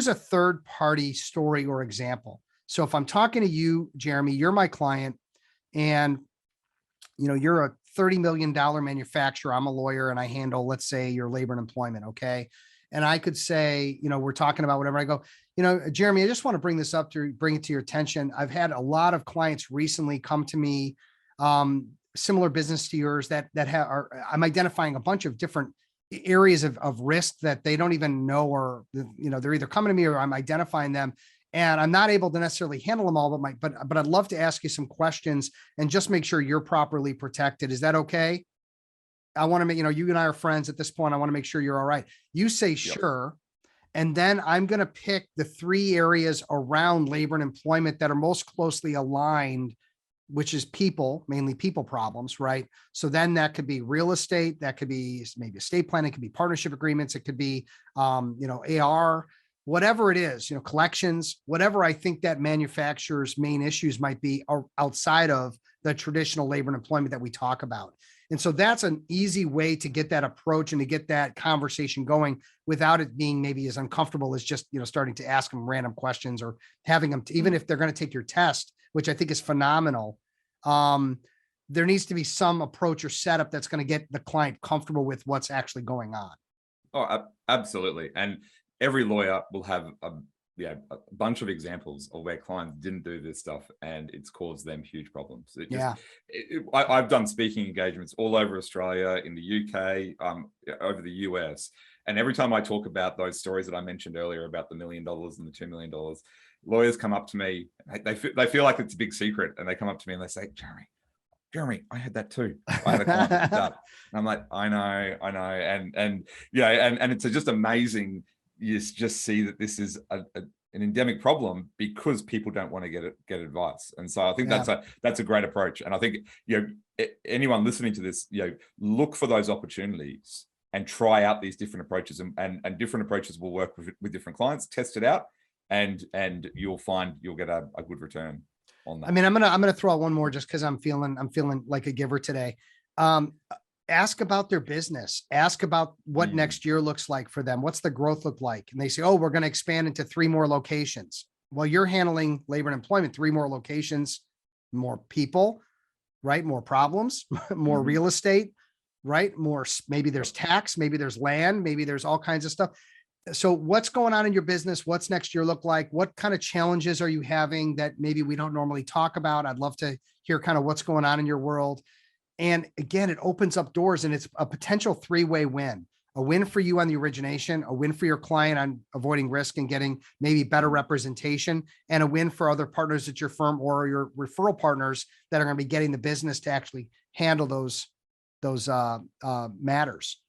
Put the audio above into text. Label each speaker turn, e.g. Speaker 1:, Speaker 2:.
Speaker 1: use a third party story or example. So if I'm talking to you, Jeremy, you're my client, and you're a $30 million manufacturer. I'm a lawyer and I handle, let's say, your labor and employment. Okay. And I could say, we're talking about whatever. I go, Jeremy, I just want to bring this up to bring it to your attention. I've had a lot of clients recently come to me, similar business to yours I'm identifying a bunch of different areas of risk that they don't even know, or, they're either coming to me or I'm identifying them. And I'm not able to necessarily handle them all, but I'd love to ask you some questions and just make sure you're properly protected. Is that okay? I want to make, you and I are friends at this point. I want to make sure you're all right. You say, sure. And then I'm going to pick the 3 areas around labor and employment that are most closely aligned, which is people, mainly people problems, right? So then that could be real estate, that could be maybe estate planning, it could be partnership agreements, it could be, AR, whatever it is, collections, whatever I think that manufacturer's main issues might be outside of the traditional labor and employment that we talk about. And so that's an easy way to get that approach and to get that conversation going without it being maybe as uncomfortable as just, starting to ask them random questions or having them, even if they're going to take your test, which I think is phenomenal. There needs to be some approach or setup that's going to get the client comfortable with what's actually going on.
Speaker 2: Oh, absolutely. And every lawyer will have a bunch of examples of where clients didn't do this stuff and it's caused them huge problems. I've done speaking engagements all over Australia, in the UK, over the US. And every time I talk about those stories that I mentioned earlier about the $1 million and the $2 million, lawyers come up to me, they feel like it's a big secret. And they come up to me and they say, Jeremy, I had that too. I had a client that did that. And I'm like, I know. And it's just amazing. You just see that this is an endemic problem because people don't want to get advice. And so I think that's a great approach. And I think, anyone listening to this, look for those opportunities and try out these different approaches, and different approaches will work with different clients. Test it out, and you'll find you'll get a good return on that.
Speaker 1: I mean, I'm gonna throw out one more just because I'm feeling like a giver today. Ask about their business. Ask about what next year looks like for them. What's the growth look like? And they say, oh, we're going to expand into 3 more locations. Well, you're handling labor and employment, 3 more locations, more people, right? More problems, more real estate, right? Maybe there's tax, maybe there's land, maybe there's all kinds of stuff. So what's going on in your business? What's next year look like? What kind of challenges are you having that maybe we don't normally talk about? I'd love to hear kind of what's going on in your world. And again, it opens up doors, and it's a potential 3-way win. A win for you on the origination, a win for your client on avoiding risk and getting maybe better representation, and a win for other partners at your firm or your referral partners that are going to be getting the business to actually handle those matters.